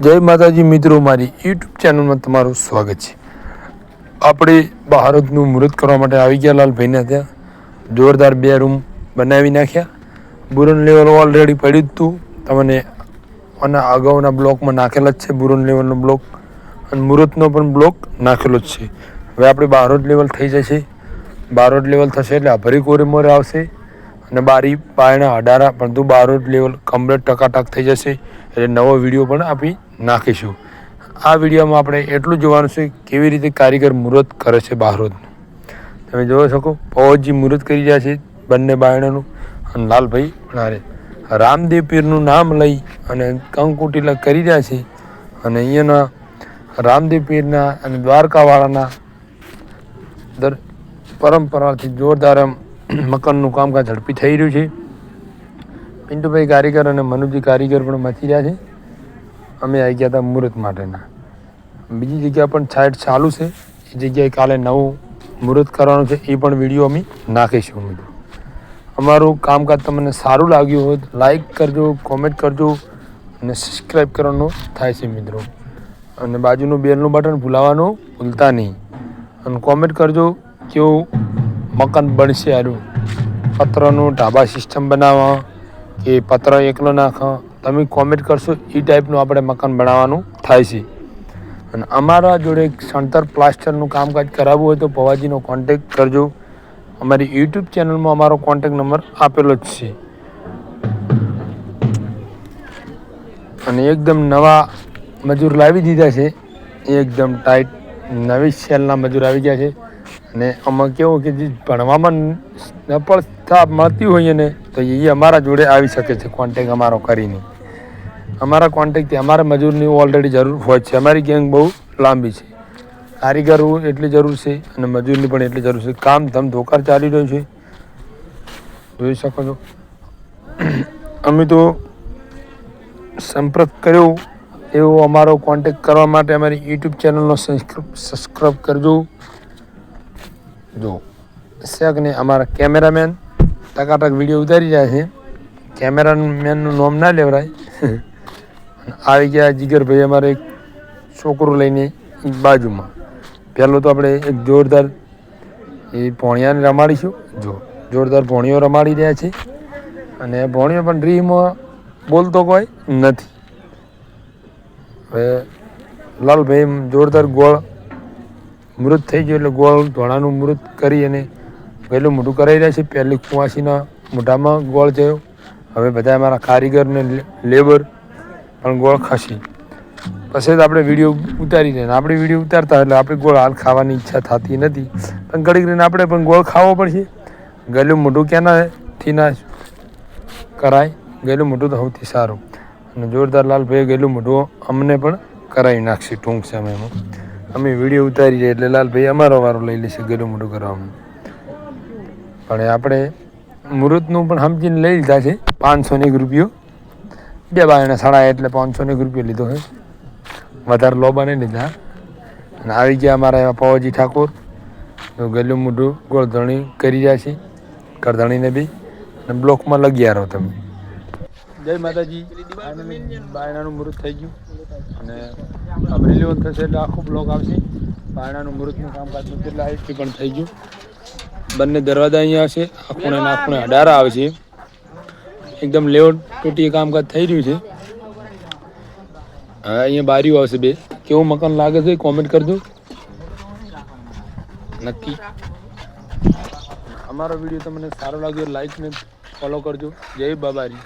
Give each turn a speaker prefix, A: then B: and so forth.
A: જય માતાજી મિત્રો, મારી યુટ્યુબ ચેનલમાં તમારું સ્વાગત છે। આપણે ભારતનું મુહૂર્ત કરવા માટે આવી ગયા લાલભાઈને ત્યાં જોરદાર 2 રૂમ બનાવી નાખ્યા। બુરન લેવલ ઓલરેડી પડ્યું જ હતું, તમને અને અગાઉના બ્લોકમાં નાખેલા જ છે બુરન લેવલનો બ્લોક અને મુહૂર્તનો પણ બ્લોક નાખેલો જ છે। હવે આપણે બારોટ લેવલ થઈ જશે, બારોટ લેવલ થશે એટલે અભરી કોરીમોરે આવશે અને બારી પાયણા અડારા પણ તું બારોટ લેવલ કમ્પ્લીટ ટકાટક થઈ જશે એટલે નવો વિડીયો પણ આપી નાખીશું। આ વિડીયોમાં આપણે એટલું જોવાનું છે કેવી રીતે કારીગર મુહૂર્ત કરે છે બારોટનું। તમે જોઈ શકો પવનજી મુહૂર્ત કરી રહ્યા છે બંને બાયણાનું અને લાલભાઈ પણ રામદેવ પીરનું નામ લઈ અને કંકુ તિલક કરી રહ્યા છે અને અહીંયાના રામદેવ પીરના અને દ્વારકાવાળાના પરંપરાથી જોરદાર મકાનનું કામકાજ ઝડપી થઈ રહ્યું છે। પિન્ટુભાઈ કારીગર અને મનુજી કારીગર પણ મચી રહ્યા છે। અમે આવી ગયા હતા મુહૂર્ત માટેના, બીજી જગ્યા પણ સાઈડ ચાલુ છે, એ જગ્યાએ કાલે નવું મુહૂર્ત કરવાનું છે, એ પણ વિડીયો અમે નાખીશું। મિત્રો અમારું કામકાજ તમને સારું લાગ્યું હોય તો લાઈક કરજો, કોમેન્ટ કરજો અને સબસ્ક્રાઈબ કરવાનું થાય છે મિત્રો, અને બાજુનું બેલનું બટન ભૂલાવાનું ભૂલતા નહીં અને કોમેન્ટ કરજો કેવું મકાન બનશે। આરું પત્રનું ઢાબા સિસ્ટમ બનાવવા કે પત્ર એકલો નાખવા, તમે કોમેન્ટ કરશો એ ટાઈપનું આપણે મકાન બનાવવાનું થાય છે। અને અમારા જોડે સણતર પ્લાસ્ટરનું કામકાજ કરાવવું હોય તો પવાજીનો કોન્ટેક કરજો। અમારી યુટ્યુબ ચેનલમાં અમારો કોન્ટેક નંબર આપેલો જ છે। અને એકદમ નવા મજૂર લાવી દીધા છે, એકદમ ટાઈટ નવી સેલના મજૂર આવી ગયા છે। અને આમાં કેવું કે જે ભણવામાં સફળતા મળતી હોઈએ ને તો એ અમારા જોડે આવી શકે છે કોન્ટેક અમારો કરીને। અમારા કોન્ટેકથી અમારા મજૂરની ઓલરેડી જરૂર હોય છે। અમારી ગેંગ બહુ લાંબી છે, કારીગરો એટલી જરૂર છે અને મજૂરની પણ એટલી જરૂર છે। કામ ધમધોકાર ચાલી રહ્યું છે, જોઈ શકો છો। અમે તો સંપર્ક કર્યો એવો અમારો કોન્ટેક કરવા માટે અમારી યુટ્યુબ ચેનલનો સબસ્ક્રાઈબ કરજો। જો શેકને અમારા કેમેરામેન ટકાટક વિડીયો ઉતારી રહ્યા છે, કેમેરામેનનું નામ ના લેવરાય। આવી ગયા જીગરભાઈ અમારે એક છોકરું લઈને બાજુમાં। પહેલું તો આપણે એક જોરદાર એ ભોણિયાને રમાડીશું। જો જોરદાર ભોણિયો રમાડી રહ્યા છે અને ભોણિયો પણ ડ્રીમમાં બોલતો કોઈ નથી। હવે લાલભાઈ જોરદાર ગોળ મુહૂર્ત થઈ ગયું એટલે ગોળ ધોળાનું મુહૂર્ત કરી અને પહેલું મોઢું કરાવી રહ્યા છે। પહેલી કુંવાસીના મોઢામાં ગોળ થયો, હવે બધા અમારા કારીગર ને લેબર પણ ગોળ ખસી પછી તો આપણે વિડીયો ઉતારી દઈએ। આપણે વિડીયો ઉતારતા એટલે આપણે ગોળ હાલ ખાવાની ઈચ્છા થતી નથી, પણ ઘડીક રહીને આપણે પણ ગોળ ખાવો પડશે। ગયેલું મોઢું ક્યાંનાથી ના કરાય, ગયેલું મોઢું તો સૌથી સારું અને જોરદાર લાલભાઈ ગયેલું મોઢું અમને પણ કરાવી નાખશે ટૂંક સમયમાં। અમે વિડીયો ઉતારી જાય એટલે લાલભાઈ અમારો વારો લઈ લેશે ગયેલું મોઢું કરવામાં। પણ આપણે મુહૂર્તનું પણ સમજીને લઈ લીધા છે 501 રૂપિયો, 2 બાયણા સાડા એટલે 501 રૂપિયો લીધો છે, વધારે લોબા નહીં લીધા। અને આવી ગયા અમારા એવા પવાજી ઠાકોર, ગયેલું મોઢું ગોળધણી કરી રહ્યા છે, કરધણીને બી અને બ્લોકમાં લગી રહો તમે। જય માતાજી, બાયણાનું મુહૂર્ત થઈ ગયું અને અમરેલી લેવલ થશે એટલે આખો બ્લોક આવશે। બાયણાનું મુહૂર્તનું કામકાજનું કેટલા આઈટી પણ થઈ ગયું, બંને દરવાજા અહીંયા આવશે, આ ખૂણે ના ખૂણે અડારા આવશે, એકદમ લેવલ ટોટી કામકાજ થઈ રહ્યું છે। હા અહીંયા બારીઓ આવશે 2, કેવું મકાન લાગે છે કોમેન્ટ કરજો નક્કી। અમારો વિડીયો તમને સારો લાગ્યો લાઈક ને ફોલો કરજો। જય બાબારી।